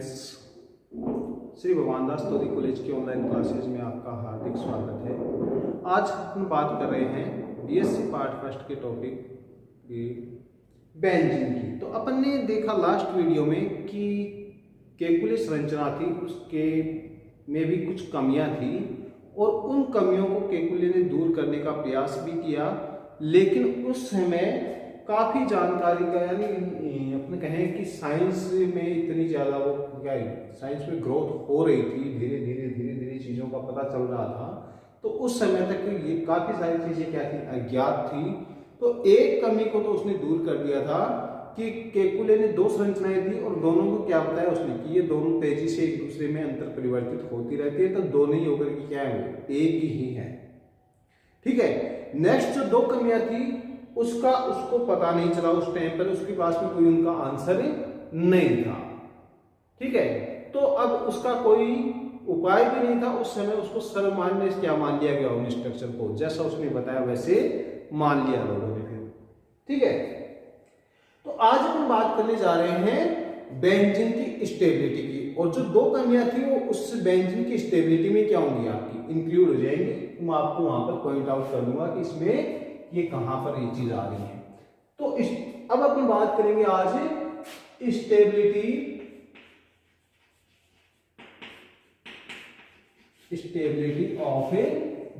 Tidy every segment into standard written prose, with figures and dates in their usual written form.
Friends, Shri भगवान दास तोरी college के ऑनलाइन क्लासेज में आपका हार्दिक स्वागत है। आज हम बात कर रहे हैं बीएससी पार्ट फर्स्ट के टॉपिक की बेंजीन की। तो अपन ने देखा लास्ट वीडियो में कि केकुले संरचना थी, उसके में भी कुछ कमियां थी और उन कमियों को केकुले ने दूर करने का प्रयास भी किया, लेकिन उस समय काफ़ी जानकारी का, यानी अपने कहें कि साइंस में इतनी ज़्यादा वो क्या साइंस में ग्रोथ हो रही थी, धीरे धीरे चीज़ों का पता चल रहा था। तो उस समय तक ये काफ़ी सारी चीज़ें क्या थी, अज्ञात थी। तो एक कमी को तो उसने दूर कर दिया था कि केकुले ने दो संरचनाएं थी और दोनों को क्या बताया उसने कि ये दोनों तेजी से एक दूसरे में अंतर परिवर्तित होती रहती है, तो दोनों ही होकर के क्या है, वो एक ही है। ठीक है। नेक्स्ट जो दो कमियां थी उसको पता नहीं चला उस टाइम पर, उसके पास में कोई उनका आंसर नहीं था। ठीक है। तो अब उसका कोई उपाय भी नहीं था उस समय, उसको सर्वमान्य क्या मान लिया गया, उन स्ट्रक्चर को जैसा उसने बताया वैसे मान लिया लोगों ने फिर। ठीक है। तो आज हम बात करने जा रहे हैं बेंजीन की स्टेबिलिटी की, और जो दो कमियां थी वो उस बेंजीन की स्टेबिलिटी में क्या होंगी, आपकी इंक्लूड हो जाएंगी। मैं आपको वहां पर पॉइंट आउट कर दूंगा कि इसमें ये कहां पर ये चीज आ रही है। तो अब अपन बात करेंगे आज stability of A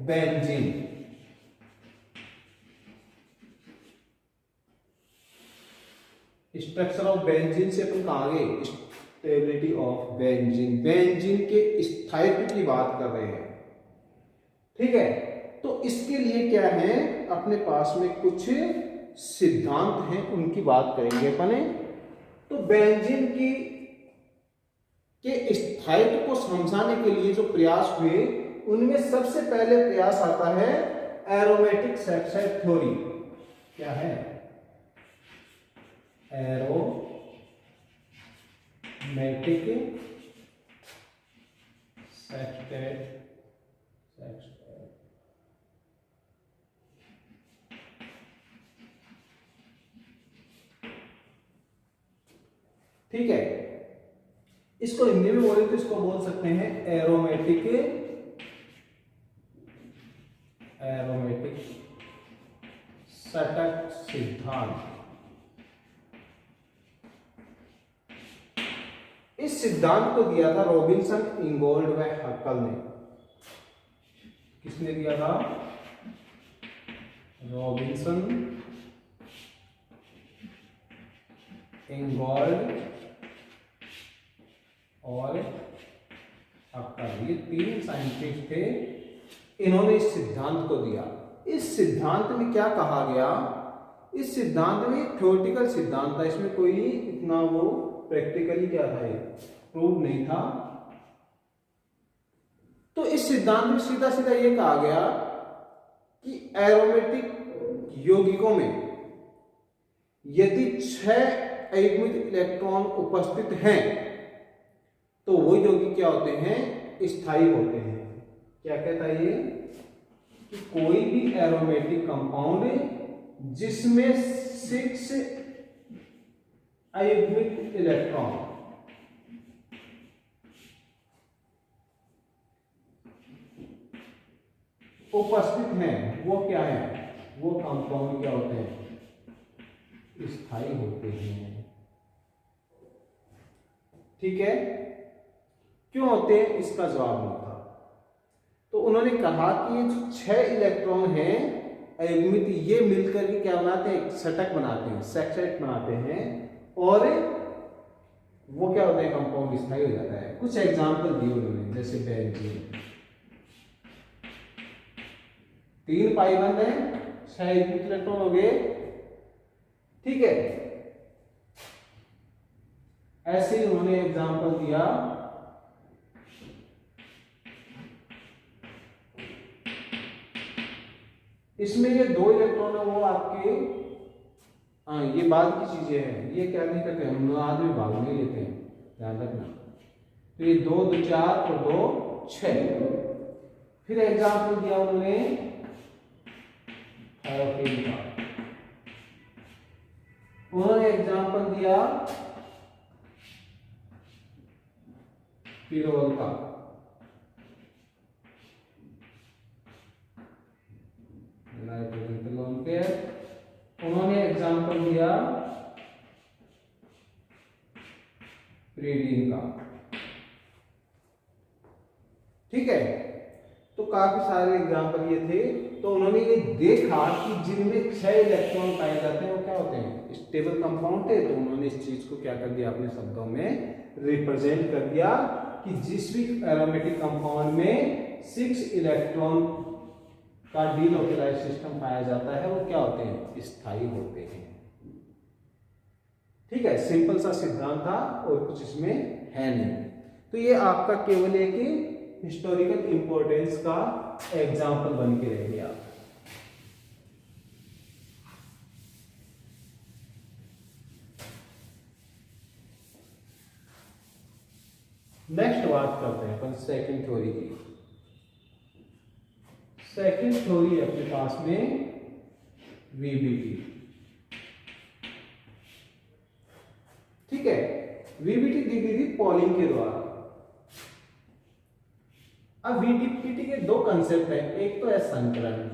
benzene. Structure of benzene से अपन कहा गए स्टेबिलिटी ऑफ बेंजीन, बेंजीन के स्थायित्व की बात कर रहे हैं। ठीक है। तो इसके लिए क्या है, अपने पास में कुछ सिद्धांत हैं, उनकी बात करेंगे अपने। तो बेंजीन के स्थायित्व को समझाने के लिए जो प्रयास हुए उनमें सबसे पहले प्रयास आता है एरोमेटिक सेक्साइड थ्योरी। क्या है? एरोमेटिक सेक्साइड। ठीक है। इसको हिंदी में बोले तो इसको बोल सकते हैं एरोमेटिक षटक सिद्धांत। इस सिद्धांत को दिया था रॉबिन्सन, इंगोल्ड व हक्कल ने। किसने दिया था? रॉबिन्सन, इंगोल्ड और हक्कल, ये तीन साइंटिस्ट थे। इन्होंने इस सिद्धांत को दिया। इस सिद्धांत में क्या कहा गया, इस सिद्धांत में थ्योरेटिकल सिद्धांत था, इसमें कोई इतना वो प्रैक्टिकली क्या था, प्रूव नहीं था। तो इस सिद्धांत में सीधा सीधा ये कहा गया कि एरोमेटिक यौगिकों में यदि 6 अयुग्मित इलेक्ट्रॉन उपस्थित हैं तो वो यौगिक क्या होते हैं, स्थायी होते हैं। क्या कहता है ये कि कोई भी एरोमेटिक कंपाउंड जिसमें 6 अयुग्मित इलेक्ट्रॉन उपस्थित हैं वो क्या है, वो कंपाउंड क्या होते हैं, स्थायी होते हैं। ठीक है। क्यों होते हैं, इसका जवाब नहीं था। तो उन्होंने कहा कि ये जो 6 इलेक्ट्रॉन हैं अयुग्मित, ये मिलकर के क्या बनाते हैं, एक षटक बनाते हैं, सेक्साइड बनाते हैं, और वो क्या होता है, कंपाउंड स्थायी हो जाता है। कुछ एग्जांपल दिए उन्होंने, जैसे बेंजीन 3 पाई बंद है, 6 अयुग्मित इलेक्ट्रॉन हो गए। ठीक है। ऐसे ही उन्होंने एग्जांपल दिया इसमें ये 2 इलेक्ट्रॉन है वो आपके, हाँ ये बाद की चीजें हैं, ये क्या नहीं करते हम आदमी भाग नहीं लेते हैं, ध्यान रखना। तो ये 2 2 4 और 2 6। फिर एग्जांपल दिया उन्होंने एरोफिन का, उन्होंने एग्जांपल दिया पिरोल का। नाइट्रोजन लोन पेयर, उन्होंने एग्जांपल दिया प्रीडीन का। ठीक है, तो काफी सारे एग्जांपल ये थे। तो उन्होंने ये देखा कि जिनमें 6 इलेक्ट्रॉन पाए जाते हैं वो क्या होते हैं, स्टेबल कंपाउंड थे। तो उन्होंने इस चीज को क्या कर दिया, अपने शब्दों में रिप्रेजेंट कर दिया कि जिस भी एरोमेटिक कंपाउंड में 6 इलेक्ट्रॉन का डीलोकेलाइज सिस्टम पाया जाता है वो क्या होते हैं, स्थायी होते हैं। ठीक है, सिंपल सा सिद्धांत था और कुछ इसमें है नहीं। तो ये आपका केवल एक हिस्टोरिकल इंपॉर्टेंस का एग्जाम्पल बन के रह गया। नेक्स्ट बात करते हैं अपन सेकंड थ्योरी की। सेकंड थ्योरी अपने पास में वीबीटी। ठीक है, वीबीटी दी गई थी पॉलिंग के द्वारा। अब वीबीटी के दो कंसेप्ट हैं, एक तो है संकरण।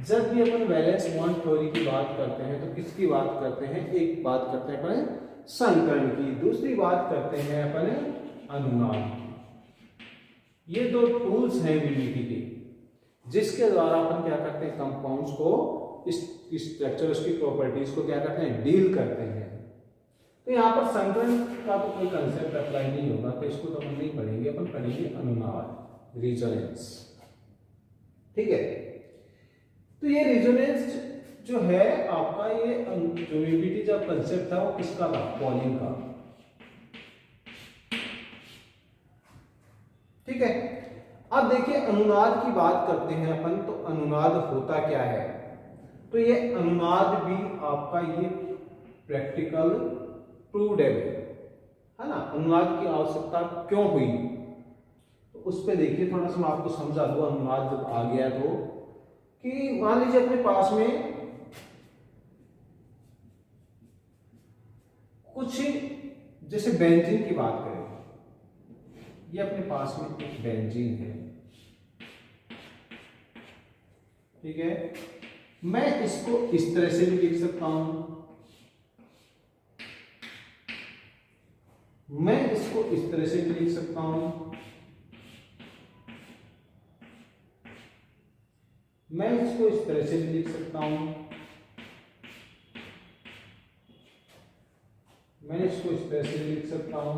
जब भी अपन वैलेंस बॉन्ड थ्योरी की बात करते हैं तो किसकी बात करते हैं, एक बात करते हैं अपन संकरण की, दूसरी बात करते हैं अपन अनुनाद। ये दो टूल्स हैं वीबीटी के, जिसके द्वारा अपन क्या करते हैं, कंपाउंड्स को, इस स्ट्रक्चर, उसकी प्रॉपर्टीज को क्या करते हैं, डील करते हैं। तो यहाँ पर संकरण का तो कोई कंसेप्ट अप्लाई नहीं होगा, तो इसको तो अपन नहीं पढ़ेंगे, अपन पढ़ेंगे अनुनाद, रिजोनेंस। ठीक है, तो ये रिजोनेंस जो है आपका, ये जो वीबीटी जो कंसेप्ट था वो किसका था, पॉलिंग का। ठीक है, अब देखिए अनुनाद की बात करते हैं अपन, तो अनुनाद होता क्या है। तो ये अनुनाद भी आपका ये प्रैक्टिकल प्रूडेबल है ना, अनुनाद की आवश्यकता क्यों हुई, तो उस पे देखिए थोड़ा सा मैं आपको समझा दूं। अनुनाद जब आ गया तो, कि मान लीजिए अपने पास में कुछ, जैसे बेंजीन की बात करें, ये अपने पास में एक बेंजीन है। ठीक है, मैं इसको इस तरह से भी लिख सकता हूं, मैं इसको इस तरह से भी लिख सकता हूं, मैं इसको इस तरह से भी लिख सकता हूं, मैं इसको इस तरह से भी लिख सकता हूं।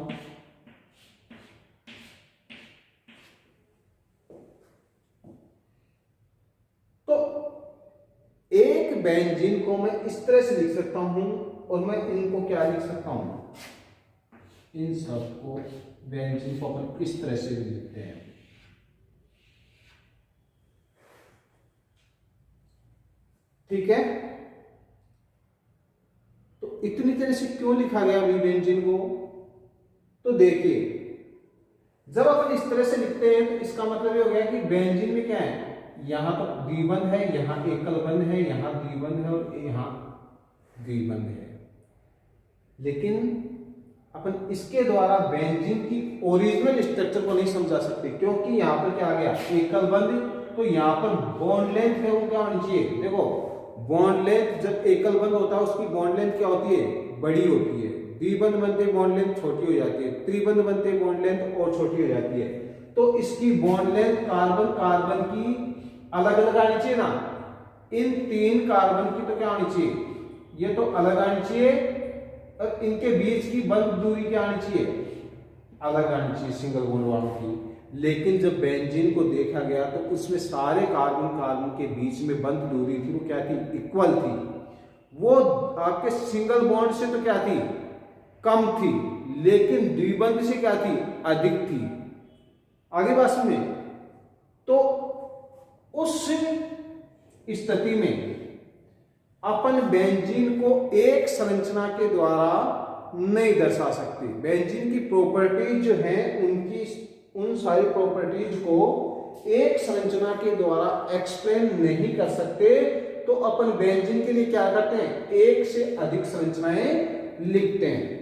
तो एक बेंजीन को मैं इस तरह से लिख सकता हूं और मैं इनको क्या लिख सकता हूं, इन सबको बेंजीन को अपन इस तरह से भी लिखते हैं। ठीक है, तो इतनी तरह से क्यों लिखा गया अभी बेंजीन को, तो देखिए जब अपन इस तरह से लिखते हैं तो इसका मतलब ये हो गया कि बेंजीन में क्या है, यहां तो द्विबंध है, यहां एकल बंध है, यहां द्विबंध है और यहां द्विबंध है। लेकिन अपन इसके द्वारा बेंजीन की ओरिजिनल स्ट्रक्चर को नहीं समझा सकते, क्योंकि यहां पर क्या आ गया, एकल बंध, तो यहां पर बॉन्ड लेंथ है वो क्या होनी चाहिए, देखो बॉन्ड लेंथ जब एकल बंध होता है उसकी बॉन्ड लेंथ क्या होती है, बड़ी होती है। द्विबंध बनते बॉन्ड लेंथ छोटी हो जाती है, त्रिबंध बनते बॉन्ड लेंथ और छोटी हो जाती है। तो इसकी बॉन्ड लेंथ कार्बन कार्बन की अलग अलग आनी चाहिए ना, इन 3 कार्बन की तो क्या आनी चाहिए, ये तो अलग आनी चाहिए, और इनके बीच की बंध दूरी क्या आनी चाहिए, अलग आनी चाहिए, सिंगल बॉन्ड वालों की। लेकिन जब बेंजीन को देखा गया तो उसमें सारे कार्बन कार्बन के बीच में बंध दूरी थी वो क्या थी, इक्वल थी। वो आपके सिंगल बॉन्ड से तो क्या थी, कम थी, लेकिन द्विबंध से क्या थी, अधिक थी। आगे बात में तो उस स्थिति में अपन बेंजीन को एक संरचना के द्वारा नहीं दर्शा सकते। बेंजीन की प्रॉपर्टीज जो है उनकी, उन सारी प्रॉपर्टीज को एक संरचना के द्वारा एक्सप्लेन नहीं कर सकते। तो अपन बेंजीन के लिए क्या करते हैं, एक से अधिक संरचनाएं लिखते हैं।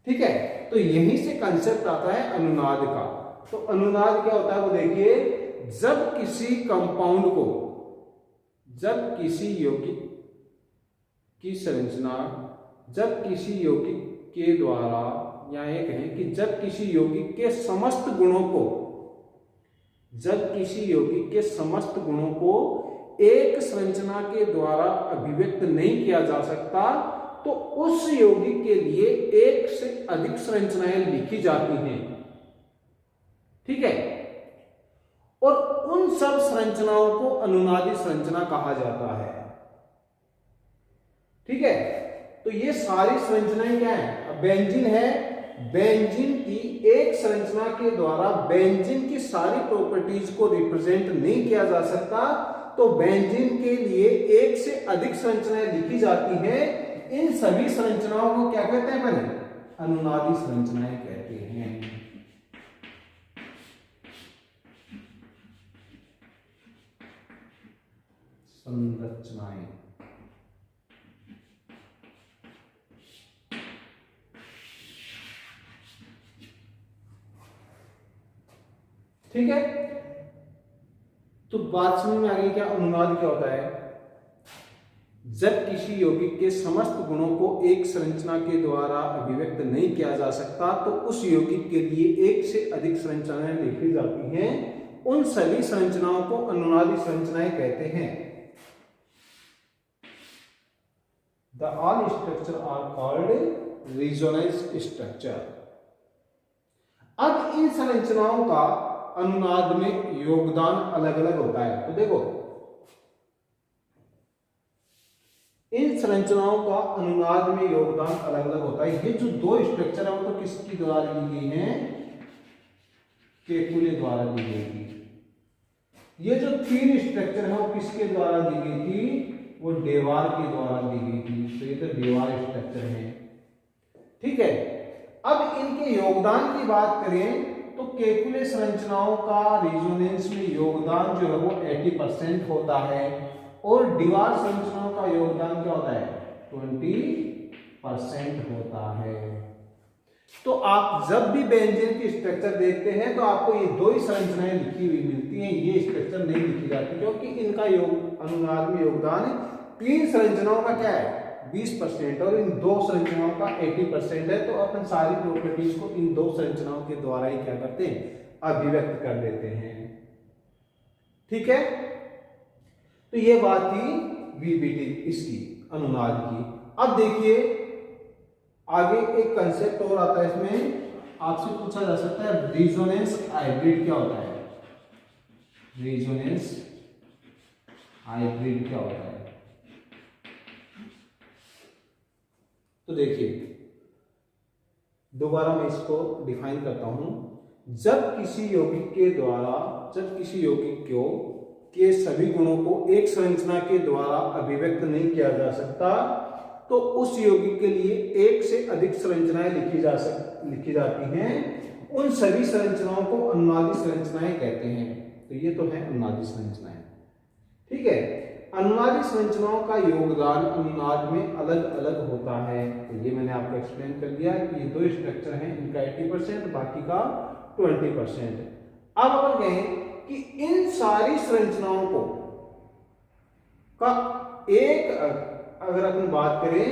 ठीक है, तो यहीं से कंसेप्ट आता है अनुनाद का। तो अनुनाद क्या होता है वो देखिए, जब किसी कंपाउंड को, जब किसी यौगिक की संरचना, जब किसी यौगिक के द्वारा, या ये कहें कि जब किसी यौगिक के समस्त गुणों को, जब किसी यौगिक के समस्त गुणों को एक संरचना के द्वारा अभिव्यक्त नहीं किया जा सकता, तो उस यौगिक के लिए एक से अधिक संरचनाएं लिखी जाती हैं। ठीक है, और उन सब संरचनाओं को अनुनादी संरचना कहा जाता है। ठीक है, तो ये सारी संरचनाएं क्या है? बेंजीन है, बेंजीन की एक संरचना के द्वारा बेंजीन की सारी प्रॉपर्टीज को रिप्रेजेंट नहीं किया जा सकता, तो बेंजीन के लिए एक से अधिक संरचनाएं लिखी जाती हैं। इन सभी संरचनाओं को क्या कहते हैं? पहले अनुनादी संरचनाएं कहते हैं। संरचनाएं, ठीक है। तो बात समझ में आ गई क्या अनुनाद क्या होता है? जब किसी यौगिक के समस्त गुणों को एक संरचना के द्वारा अभिव्यक्त नहीं किया जा सकता, तो उस यौगिक के लिए एक से अधिक संरचनाएं लिखी जाती हैं। उन सभी संरचनाओं को अनुनादी संरचनाएं कहते हैं। The all structure are called resonance structure। अब इन संरचनाओं का अनुनाद में योगदान अलग अलग होता है। तो देखो, इन संरचनाओं का अनुनाद में योगदान अलग अलग होता है। ये जो दो स्ट्रक्चर है वो तो किसकी द्वारा दी गई है? केकुले द्वारा दी गई थी। ये जो तीन स्ट्रक्चर है वो किसके द्वारा दी गई थी? वो डेवार के द्वारा दी गई थी। तो ये तो डेवार स्ट्रक्चर है। ठीक है, अब इनके योगदान की बात करें तो केकुले संरचनाओं का रेजोनेंस में योगदान जो है वो 80% होता है, और दीवार संरचनाओं का योगदान क्या होता है? 20% होता है। तो आप जब भी बेंजीन की स्ट्रक्चर देखते हैं तो आपको ये दो ही संरचनाएं लिखी हुई मिलती हैं, ये स्ट्रक्चर नहीं लिखी जाती, क्योंकि इनका अनुनाद में योगदान तीन संरचनाओं का क्या है? 20%, और इन दो संरचनाओं का 80% है। तो अपन सारी प्रॉपर्टीज को इन दो संरचनाओं के द्वारा ही क्या करते हैं? अभिव्यक्त कर देते हैं। ठीक है, तो ये बात थी वीबीटी इसकी, अनुनाद की। अब देखिए आगे एक कंसेप्ट और आता है इसमें, आपसे पूछा जा सकता है रेजोनेंस हाइब्रिड क्या होता है? रेजोनेंस हाइब्रिड क्या होता है? तो देखिए दोबारा मैं इसको डिफाइन करता हूं। जब किसी यौगिक के द्वारा, जब किसी यौगिक के सभी गुणों को एक संरचना के द्वारा अभिव्यक्त नहीं किया जा सकता, तो उस यौगिक के लिए एक से अधिक संरचनाएं लिखी जाती हैं। उन सभी संरचनाओं को अनुनादी संरचनाएं कहते हैं। तो ये तो है अनुनादी संरचनाएं। ठीक है, अनुनादी संरचनाओं का योगदान अनुनाद में अलग अलग होता है। तो ये मैंने आपको एक्सप्लेन कर दिया कि ये दो स्ट्रक्चर हैं, इनका 80%, बाकी का 20%। अब अपन कहें कि इन सारी संरचनाओं को का एक, अगर अपन बात करें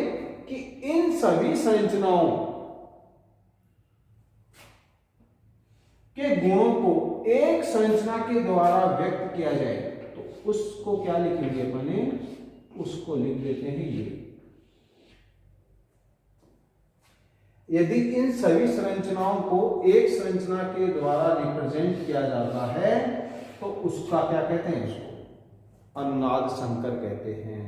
कि इन सभी संरचनाओं के गुणों को एक संरचना के द्वारा व्यक्त किया जाए, तो उसको क्या लिखेंगे अपने? उसको लिख देते हैं ये। यदि इन सभी संरचनाओं को एक संरचना के द्वारा रिप्रेजेंट किया जाता है तो उसका क्या कहते हैं? इसको अनुनाद संकर कहते हैं।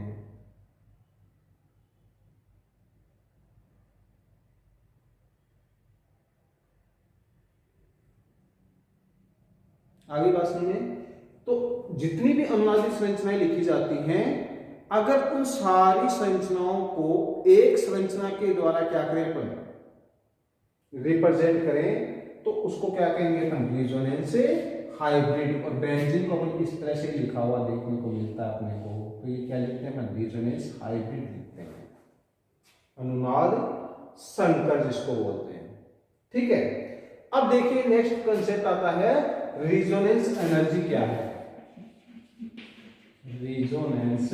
आगे बात सुनिए। तो जितनी भी अनुनादी संरचनाएं लिखी जाती हैं, अगर उन सारी संरचनाओं को एक संरचना के द्वारा क्या करें? अपन रिप्रेजेंट करें, तो उसको क्या कहेंगे? अपन रेजोनेंस हाइब्रिड। और बेंजीन को अपन इस तरह से लिखा हुआ देखने को मिलता है अपने को। तो ये क्या लिखते हैं? अपन रेजोनेंस हाइब्रिड लिखते हैं, अनुनाद संकर जिसको बोलते हैं। ठीक है। अब देखिए नेक्स्ट कंसेप्ट आता है रिजोनेंस एनर्जी क्या है। रिजोनेंस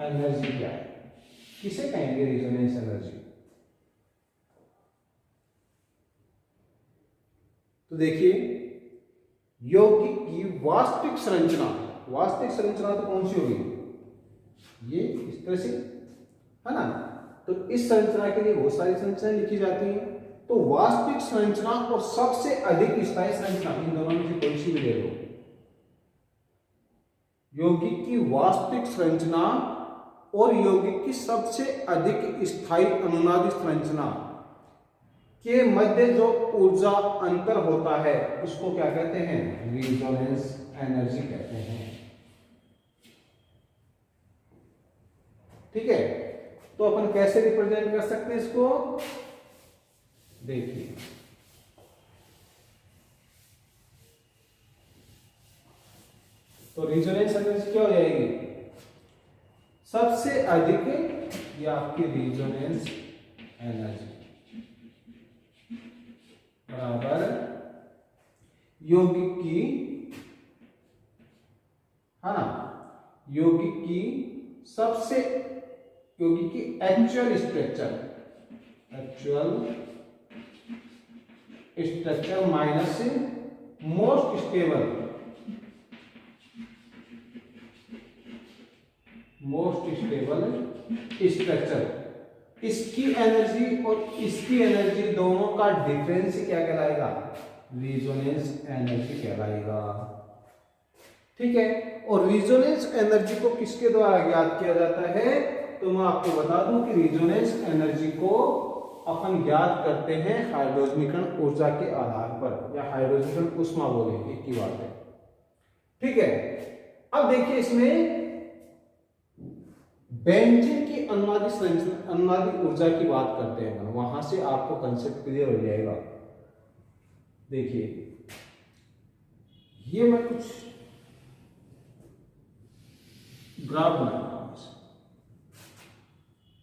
एनर्जी क्या है, किसे कहेंगे रिजोनेंस एनर्जी? तो देखिए यौगिक की वास्तविक संरचना, वास्तविक संरचना तो कौन सी होगी, ये इस तरह से है ना। तो इस संरचना के लिए बहुत सारी संरचनाएं लिखी जाती हैं। तो वास्तविक संरचना और सबसे अधिक स्थायी संरचना, इन दोनों में से कोई सी भी ले लो। यौगिक की वास्तविक संरचना और यौगिक की सबसे अधिक स्थायी अनुनादी संरचना के मध्य जो ऊर्जा अंतर होता है उसको क्या कहते हैं, रिजोनेंस एनर्जी कहते हैं। ठीक है, तो अपन कैसे रिप्रेजेंट कर सकते हैं इसको, देखिए तो रिजोनेंस एनर्जी क्या हो जाएगी, सबसे अधिक या आपकी रिजोनेंस एनर्जी बराबर यौगिक की, है ना, यौगिक की सबसे, यौगिक की actual structure, actual structure minus most stable, most stable structure, इसकी एनर्जी और इसकी एनर्जी दोनों का डिफरेंस क्या कहलाएगा, रिजोनेंस एनर्जी कहलाएगा। ठीक है, और रिजोनेंस एनर्जी को किसके द्वारा ज्ञात किया जाता है, तो मैं आपको बता दूं कि रिजोनेंस एनर्जी को अपन ज्ञात करते हैं हाइड्रोजनीकरण ऊर्जा के आधार पर, या हाइड्रोजनीकरण ऊष्मा बोलेंगे, एक ही बात है। ठीक है, अब देखिए इसमें बेंजीन की अनुनादी संरचना, अनुनादी ऊर्जा की बात करते हैं, वहां से आपको कंसेप्ट क्लियर हो जाएगा। देखिए ये मैं कुछ ग्राफ बना रहा हूं,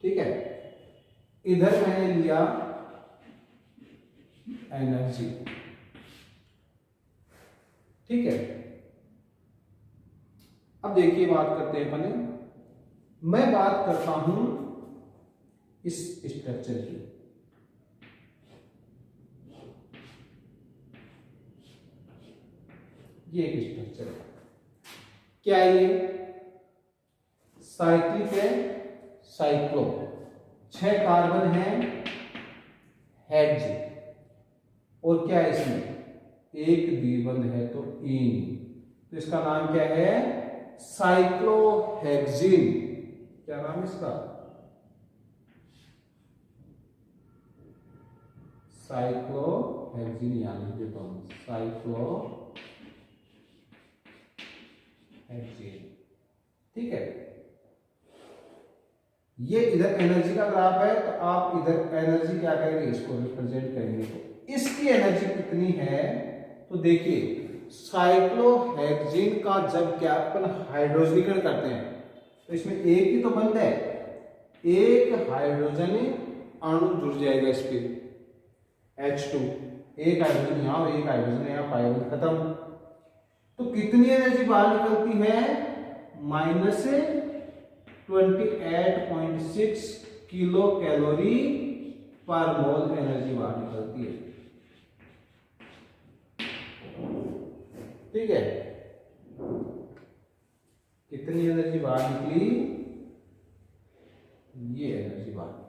ठीक है, इधर मैंने लिया एनर्जी, ठीक है। अब देखिए बात करते हैं अपने, मैं बात करता हूं इस स्ट्रक्चर की, ये एक स्ट्रक्चर है, क्या ये साइक्लिक है, साइक्लो, 6 कार्बन है, हेड्ज, और क्या है इसमें एक द्विबंध है तो इन, तो इसका नाम क्या है, साइक्लोहेक्सिन। क्या नाम है इसका, साइक्लोहेक्सिन, यानी देता हूं साइक्लोहेक्सिन। ठीक है, ये इधर एनर्जी का ग्राफ है, तो आप इधर एनर्जी क्या करेंगे, इसको रिप्रेजेंट करेंगे, तो इसकी एनर्जी कितनी है, तो देखिए साइक्लोहेक्सिन का जब क्या अपन हाइड्रोजनीकरण करते हैं तो इसमें एक ही तो बंद है, एक हाइड्रोजन अणु जुड़ जाएगा इस पे H2, एक हाइड्रोजन यहाँ और एक हाइड्रोजन यहाँ, पाई खत्म। तो कितनी एनर्जी बाहर निकलती है, -28.6 किलो कैलोरी पर मोल एनर्जी बाहर निकलती है। ठीक है, कितनी एनर्जी बाहर निकली, ये एनर्जी बाहर निकली।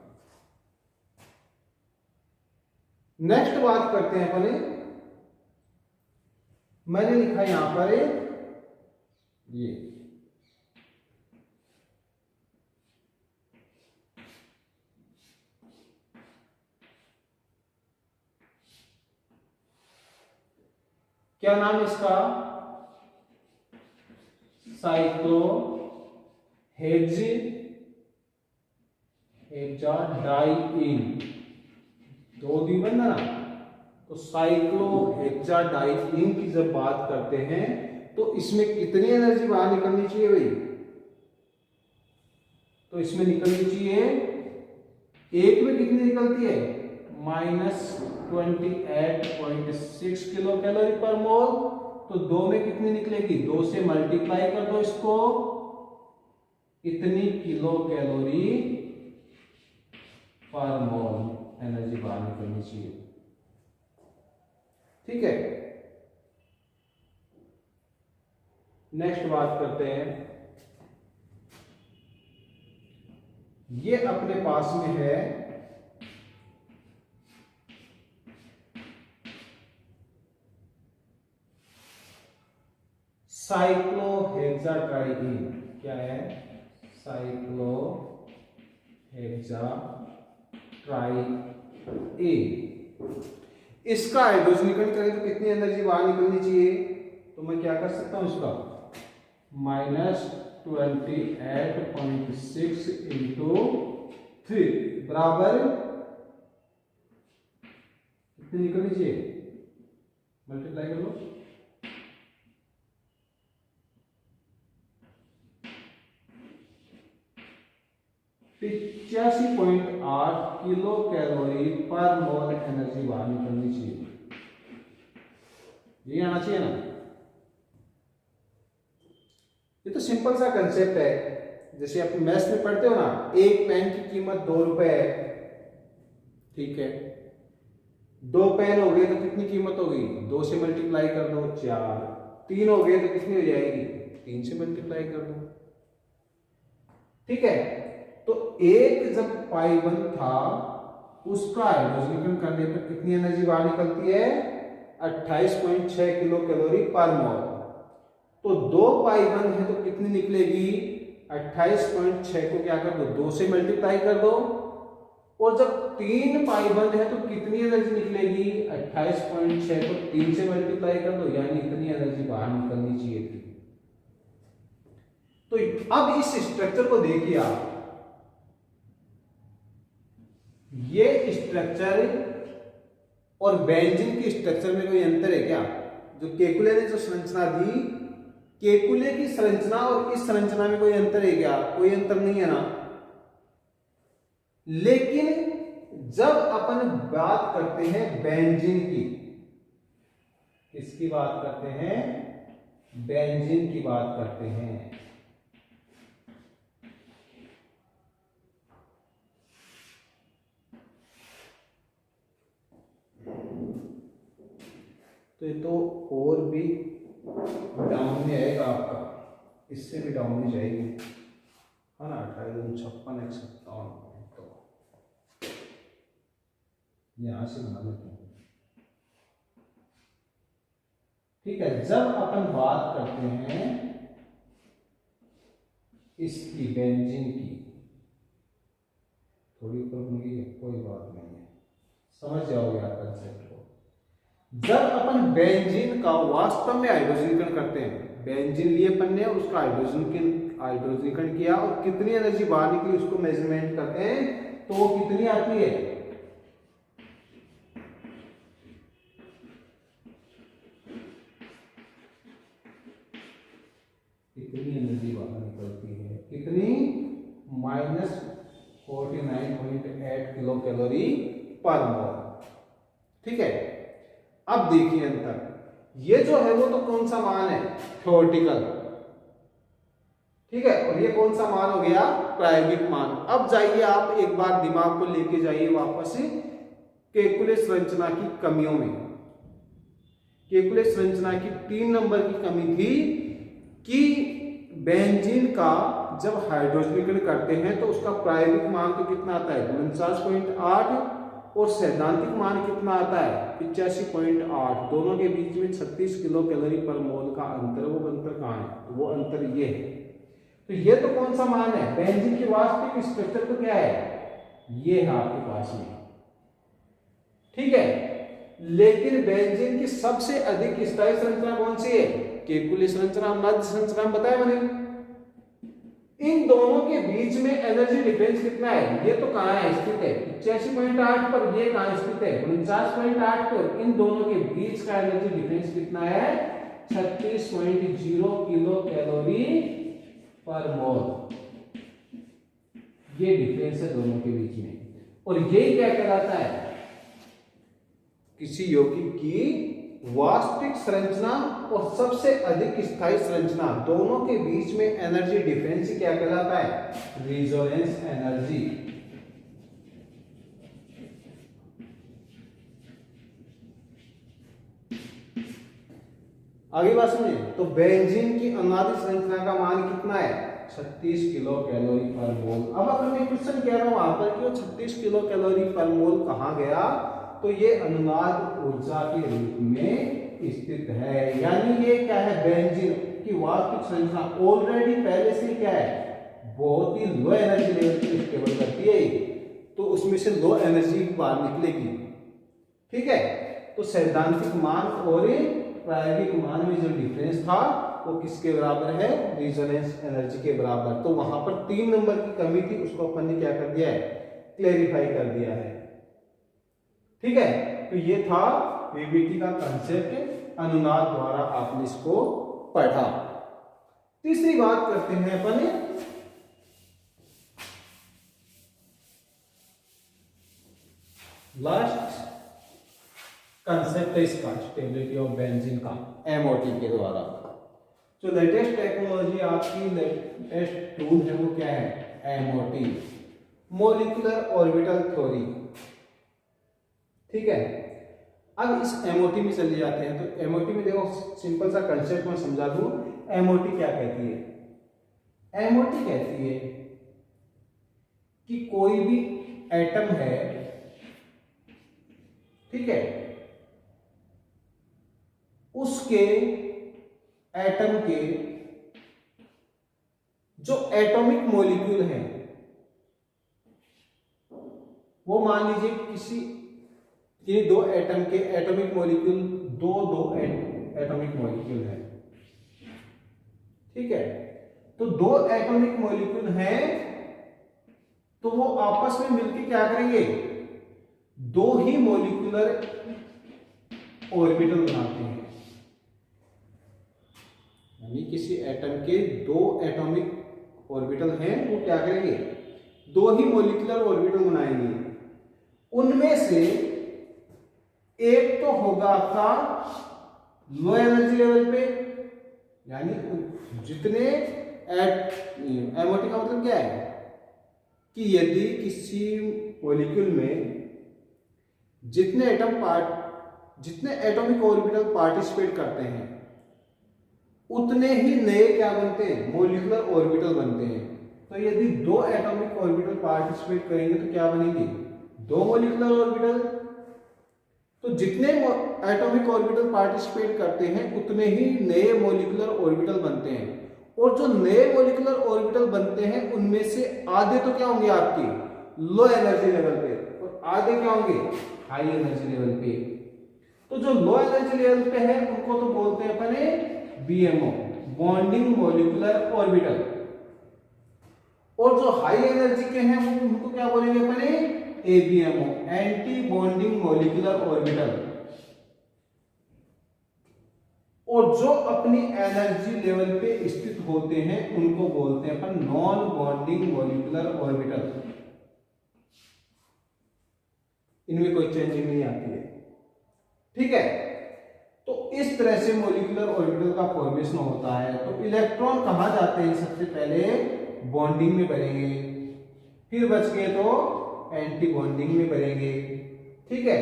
नेक्स्ट बात करते हैं अपने, मैंने लिखा यहां पर ये क्या नाम इसका, हेक्साडाइइन, दो द्विबंध ना, तो साइक्लोहेक्साडाइइन की जब बात करते हैं तो इसमें कितनी एनर्जी बाहर निकलनी चाहिए भाई, तो इसमें निकलनी चाहिए एक में कितनी निकलती है -28.6 किलो कैलोरी पर मोल। तो दो में कितनी निकलेगी, दो से मल्टीप्लाई कर दो इसको, इतनी किलो कैलोरी पर मोल एनर्जी बाहर निकलनी चाहिए। ठीक है, नेक्स्ट बात करते हैं, ये अपने पास में है साइक्लोहेक्साट्राईन। क्या है, साइक्लोहेक्साट्राईन। इसका हाइड्रोजनीकरण करें तो कितनी एनर्जी बाहर निकलनी चाहिए, तो मैं क्या कर सकता हूं इसका -28.6 इंटू 3 बराबर कितनी निकलनी चाहिए, मल्टीप्लाई कर लो, 85.8 किलो कैलोरी पर मोल एनर्जी बाहर निकलनी चाहिए। ये आना चाहिए ना। ये तो सिंपल सा कंसेप्ट है, जैसे आप मैथ्स में पढ़ते हो ना, एक पेन की कीमत 2 रुपए है। ठीक है, 2 पेन हो गए तो कितनी कीमत होगी, 2 से मल्टीप्लाई कर दो 4, 3 हो गए तो कितनी हो जाएगी, 3 से मल्टीप्लाई कर दो। ठीक है, तो एक जब पाइबंद था उसका हाइड्रोजनीकरण करने पर कितनी एनर्जी बाहर निकलती है, 28.6 किलो कैलोरी पर मोल। तो 2 पाइबंद है तो कितनी निकलेगी, 28.6 को क्या कर दो, 2 से मल्टीप्लाई कर दो, और जब 3 पाइबंद है तो कितनी एनर्जी निकलेगी, 28.6 को 3 से मल्टीप्लाई कर दो, यानी इतनी एनर्जी बाहर निकलनी चाहिए थी। तो अब इस स्ट्रक्चर को देखिए आप, ये स्ट्रक्चर और बेंजीन के स्ट्रक्चर में कोई अंतर है क्या, जो केकुले ने जो संरचना दी, केकुले की संरचना और इस संरचना में कोई अंतर है क्या, कोई अंतर नहीं है ना। लेकिन जब अपन बात करते हैं बेंजीन की, किसकी बात करते हैं, बेंजीन की बात करते हैं, तो ये तो और भी डाउन में आएगा आपका, इससे भी डाउन में जाएगी, है ना, 58 157। तो यहां से बना लेते हैं। ठीक है, जब अपन बात करते हैं इसकी बेंजीन की, थोड़ी ऊपर होंगी, कोई बात नहीं है, समझ जाओगे आप कंसेप्ट को। जब अपन बेंजीन का वास्तव में हाइड्रोजनीकरण करते हैं, बेंजीन लिए अपन ने और उसका हाइड्रोजनीकरण किया और कितनी एनर्जी बाहर निकली उसको मेजरमेंट करते हैं, तो वो कितनी आती है, कितनी एनर्जी बाहर निकलती है, कितनी, -49.8 किलो कैलोरी पर मोल। ठीक है, अब देखिए अंतर, ये जो है वो तो कौन सा मान है, थ्योरेटिकल। ठीक है, और ये कौन सा मान हो गया, प्रायोगिक मान। अब जाइए आप एक बार दिमाग को लेके जाइए वापस केकुले संरचना की कमियों में। केकुले संरचना की 3 नंबर की कमी थी कि बेंजीन का जब हाइड्रोजनीकरण करते हैं तो उसका प्रायोगिक मान तो कितना आता है, 49.8, और सैद्धांतिक मान कितना आता है, 85.8। दोनों के बीच में 36 किलो कैलोरी पर मोल का अंतर। वो अंतर कहाँ है, वो अंतर ये है। तो ये तो कौन सा मान है, बेंजीन की वास्तविक स्ट्रक्चर तो क्या है, ये है आपके पास में। ठीक है, लेकिन बेंजीन की सबसे अधिक स्थायी संरचना कौन सी है, केकुले संरचना, मध्य संरचना बताया मैंने। इन दोनों के बीच में एनर्जी डिफरेंस कितना है, ये तो कहां है स्थित है, 85.8 पर, ये कहां स्थित है 49.8 पर। इन दोनों के बीच का एनर्जी डिफरेंस कितना है, 36.0 किलो कैलोरी पर मोल। ये डिफरेंस है दोनों के बीच में। और यही क्या कहलाता है, किसी यौगिक की वास्तविक संरचना और सबसे अधिक स्थायी संरचना दोनों के बीच में एनर्जी डिफरेंस क्या कहलाता है, रेजोनेंस एनर्जी। आगे बात सुनिए, तो बेंजीन की अनुनादिक संरचना का मान कितना है, 36 किलो कैलोरी पर मोल। अब अगर मैं क्वेश्चन कह रहा हूं वहां पर कि वो 36 किलो कैलोरी पर मोल कहां गया, तो ये अनुनाद ऊर्जा के रूप में स्थित है। यानी ये क्या है, बेंजीन की वास्तविक संरचना ऑलरेडी पहले से क्या है, बहुत ही लो एनर्जी लेवल पे स्टेबल करती है, तो उसमें से लो एनर्जी बाहर निकलेगी। ठीक है, तो सैद्धांतिक मान और प्रायोगिक मान में जो डिफरेंस था वो किसके बराबर है, रेजोनेंस एनर्जी के बराबर। तो वहां पर 3 नंबर की कमी थी, उसको अपन ने क्या कर दिया है, क्लेरिफाई कर दिया है। ठीक है, तो ये था वीबीटी का कंसेप्ट, अनुनाद द्वारा आपने इसको पढ़ा। तीसरी बात करते हैं अपन लास्ट कंसेप्ट है इसका, स्टेबिलिटी ऑफ बेंजीन का एमओटी के द्वारा। जो लेटेस्ट टेक्नोलॉजी आपकी लेटेस्ट टूल है वो क्या है, एमओटी, मॉलिक्यूलर ऑर्बिटल थ्योरी। ठीक है, अब इस एमओटी में चले जाते हैं। तो एमओटी में देखो सिंपल सा कंसेप्ट में समझा दूं, एमओटी क्या कहती है, एमओटी कहती है कि कोई भी एटम है, ठीक है, उसके एटम के जो एटॉमिक मॉलिक्यूल हैं, वो मान लीजिए किसी ये 2 एटम के एटॉमिक मॉलिक्यूल दो एटॉमिक मॉलिक्यूल है। ठीक है, तो 2 एटॉमिक मॉलिक्यूल हैं, तो वो आपस में मिलकर क्या करेंगे, 2 ही मॉलिक्यूलर ऑर्बिटल बनाते हैं। यानी किसी एटम के 2 एटॉमिक ऑर्बिटल हैं, वो क्या करेंगे, 2 ही मॉलिक्यूलर ऑर्बिटल बनाएंगे। उनमें से एक तो होगा आपका लो एनर्जी लेवल पे, यानी जितने एमओटी का मतलब क्या है कि यदि किसी मॉलिक्यूल में जितने एटॉमिक ऑर्बिटल पार्टिसिपेट करते हैं उतने ही नए क्या बनते हैं, मॉलिक्यूलर ऑर्बिटल बनते हैं। तो यदि 2 एटॉमिक ऑर्बिटल पार्टिसिपेट करेंगे तो क्या बनेंगे, 2 मॉलिक्यूलर ऑर्बिटल। तो जितने एटॉमिक ऑर्बिटल पार्टिसिपेट करते हैं उतने ही नए मॉलिक्यूलर ऑर्बिटल बनते हैं, और जो नए मॉलिक्यूलर ऑर्बिटल बनते हैं उनमें से आधे तो क्या होंगे आपके लो एनर्जी लेवल पे, और आधे क्या होंगे हाई एनर्जी लेवल पे। तो जो लो एनर्जी लेवल पे है उनको तो बोलते हैं अपने बीएमओ, बॉन्डिंग मॉलिक्यूलर ऑर्बिटल, और जो हाई एनर्जी के हैं वो उनको क्या बोलेंगे अपने ABMO, anti bonding molecular orbital. और जो अपनी एनर्जी लेवल पे स्थित होते हैं उनको बोलते हैं अपन नॉन बॉन्डिंग मॉलिक्यूलर ऑर्बिटल। इनमें कोई चेंजिंग नहीं आती है। ठीक है, तो इस तरह से मॉलिक्यूलर ऑर्बिटल का फॉर्मेशन होता है। तो इलेक्ट्रॉन कहां जाते हैं, सबसे पहले बॉन्डिंग में बनेंगे, फिर बच गए तो एंटी बॉन्डिंग में बनेंगे। ठीक है,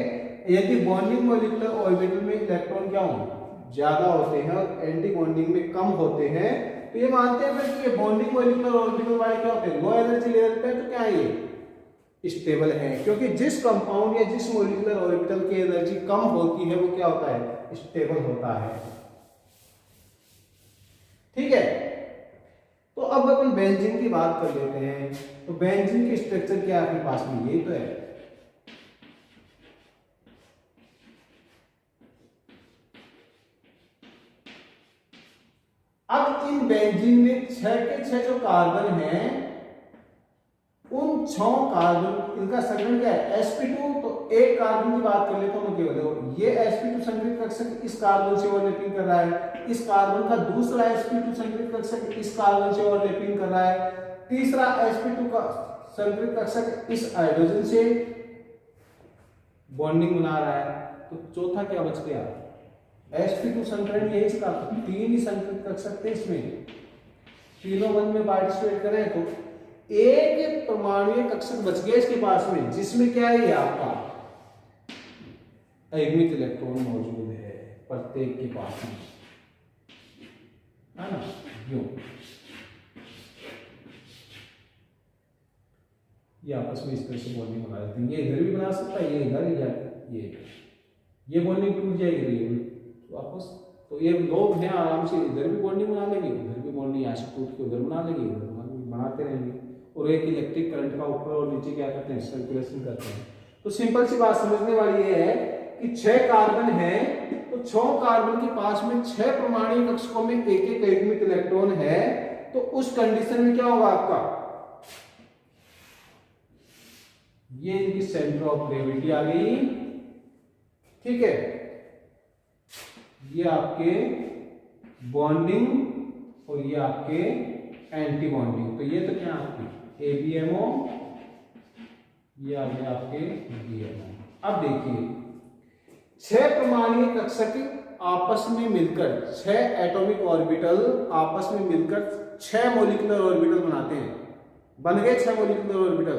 यदि बॉन्डिंग मॉलिक्यूलर ऑर्बिटल में इलेक्ट्रॉन क्या हो ज्यादा होते हैं और एंटी बॉन्डिंग में कम होते हैं, तो ये मानते हैं कि ये बॉन्डिंग मॉलिक्यूलर ऑर्बिटल वाले क्या होते हैं लो एनर्जी लेवल पे, तो क्या है ये स्टेबल है, क्योंकि जिस कंपाउंड या जिस मॉलिक्यूलर ऑर्बिटल की एनर्जी कम होती है वो क्या होता है स्टेबल होता है। ठीक है, तो अब अपन बेंजीन की बात कर लेते हैं। तो बेंजीन की स्ट्रक्चर क्या है अपने पास में, यही तो है। अब इन बेंजीन में 6 के 6 जो कार्बन हैं, उन 6 कार्बन, इनका संगठन क्या है sp2। तो एक कार्बन की बात कर लेता हूं केवल, ये sp2 संगठित कक्षक इस कार्बन से ओवरलैपिंग कर रहा है, इस कार्बन का दूसरा sp2 संगठित कक्षक इस कार्बन से ओवरलैपिंग कर रहा है, तीसरा sp2 का संतृप्त कक्षक इस हाइड्रोजन से बॉन्डिंग बना रहा है, तो चौथा क्या बच गया, sp2 संकरण यही इसका, तीन ही संतृप्त कक्षक थे इसमें, तीनों बंद में पार्टिसिपेट करें तो एक परमाणु कक्षक बच गया इसके पास में, जिसमें क्या है आपका अयुग्मित इलेक्ट्रॉन मौजूद है प्रत्येक के पास में, है ना। यूं ये आपस में इस तरह से बॉन्डिंग बना देते हैं, ये इधर भी बना सकता है, ये इधर या ये बॉन्डिंग टूट जाएगी वापस, तो ये लोग हैं आराम से इधर भी बॉन्डिंग बना लेंगे, उधर भी बॉन्डिंग यहाँ से टूट के उधर बना लेंगे, इधर बनाते रहेंगे, और एक इलेक्ट्रिक करंट का ऊपर और नीचे क्या करते हैं, सर्कुलेशन करते हैं। तो सिंपल सी बात समझने वाली ये है कि 6 कार्बन है, तो 6 कार्बन के पास में 6 परमाणु कक्षकों में एक एक अयुग्मित इलेक्ट्रॉन है, तो उस कंडीशन में क्या होगा आपका, ये इनकी सेंटर ऑफ ग्रेविटी आ गई, ठीक है। ये आपके बॉन्डिंग और ये आपके एंटी बॉन्डिंग, तो ये तो क्या आपकी ABMO, ये आ गया आपके BMO। अब देखिए 6 परमाणु कक्षक आपस में मिलकर 6 एटॉमिक ऑर्बिटल आपस में मिलकर 6 मॉलिक्यूलर ऑर्बिटल बनाते हैं, बन गए 6 मॉलिक्यूलर ऑर्बिटल,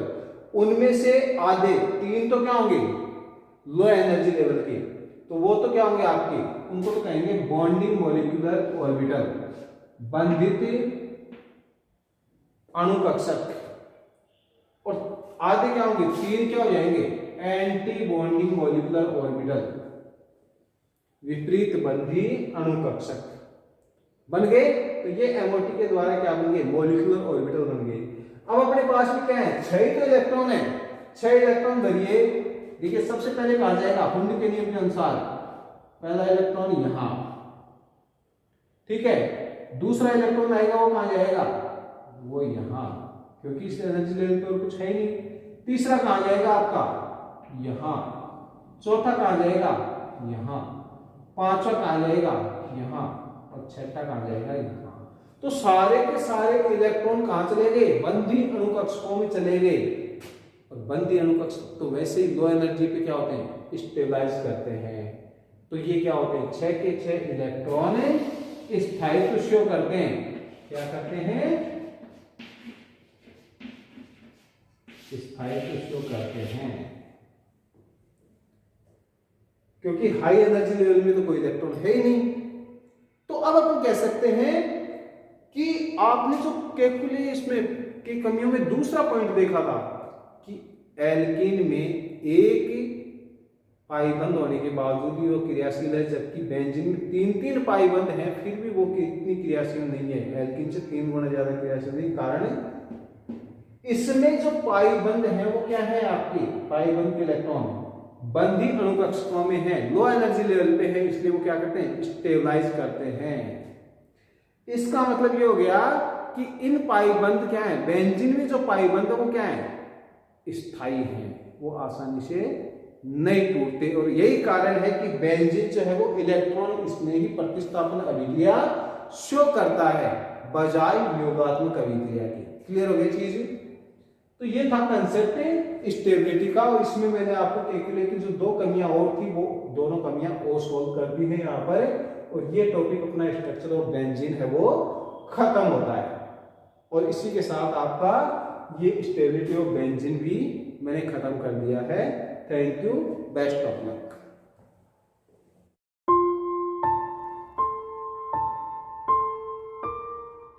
उनमें से आधे 3 तो क्या होंगे लो एनर्जी लेवल के, तो वो तो क्या होंगे आपके, उनको तो कहेंगे बॉन्डिंग मॉलिक्यूलर ऑर्बिटल, बंधित अणु कक्षक, और आधे क्या होंगे 3 क्या हो जाएंगे एंटी बॉन्डिंग मॉलिक्यूलर ऑर्बिटल, विपरीत बंधी अणु कक्षक बन गए। तो ये MOT के द्वारा क्या बन गए, मॉलिक्यूलर ऑर्बिटल बन गए। अब अपने पास में क्या है, 6 तो इलेक्ट्रॉन है, 6 इलेक्ट्रॉन धरिए, देखिए सबसे पहले कहा जाएगा हुंड के नियम के अनुसार पहला इलेक्ट्रॉन यहां, ठीक है, दूसरा इलेक्ट्रॉन आएगा वो कहां जाएगा, वो यहां, क्योंकि इस एनर्जी लेवल पे और कुछ है ही नहीं, तीसरा कहां जाएगा आपका यहां, चौथा कहां जाएगा यहां, पांचवा कहां जाएगा यहां, और छठा कहां जाएगा यहां। तो सारे के सारे इलेक्ट्रॉन कहां चले गए, बंधी अणु कक्षकों में चले गए, और बंधी अणु कक्षक तो वैसे ही लो एनर्जी पे क्या होते हैं, स्टेबलाइज करते हैं। तो ये क्या होते हैं, 6 के 6 इलेक्ट्रॉन स्थायित्व शो करते हैं, क्या करते हैं, स्थायित्व शो करते हैं, क्योंकि हाई एनर्जी लेवल में तो कोई इलेक्ट्रॉन है ही नहीं। तो अब अपन कह सकते हैं कि आपने जो कैलकुलेशन इसमें की कमियों में दूसरा पॉइंट देखा था कि एल्कीन में एक पाई बंद होने के बावजूद भी वो क्रियाशील है, जबकि बेंजीन में 3 पाई बंद है फिर भी वो इतनी क्रियाशील नहीं है, एल्कीन से 3 गुना ज्यादा क्रियाशील नहीं। कारण इसमें जो पाई बंद है वो क्या है, आपकी पाई बंद के इलेक्ट्रॉन बंधी अणु कक्षकों में है, लो एनर्जी लेवल पे है, इसलिए वो क्या करते हैं, स्टेबलाइज करते हैं। इसका मतलब ये हो गया कि इन पाई बंद क्या है, बेंजीन में जो पाई बंद है वो क्या है, स्थायी है, वो आसानी से नहीं टूटते, और यही कारण है कि बेंजीन जो है वो इलेक्ट्रॉन स्नेही प्रतिस्थापन अभिक्रिया शो करता है बजाय योगात्मक अभिक्रिया के। क्लियर हो गई चीज। तो ये था कंसेप्ट स्टेबिलिटी का, और इसमें मैंने आपको कैलकुलेट की जो 2 कमियां और थी वो दोनों कमियां और सोल्व कर दी है यहाँ पर, और ये टॉपिक अपना स्ट्रक्चर ऑफ बेंजीन है वो खत्म होता है। और इसी के साथ आपका ये स्टेबिलिटी ऑफ बेंजीन भी मैंने खत्म कर दिया है। Thank you, best of luck.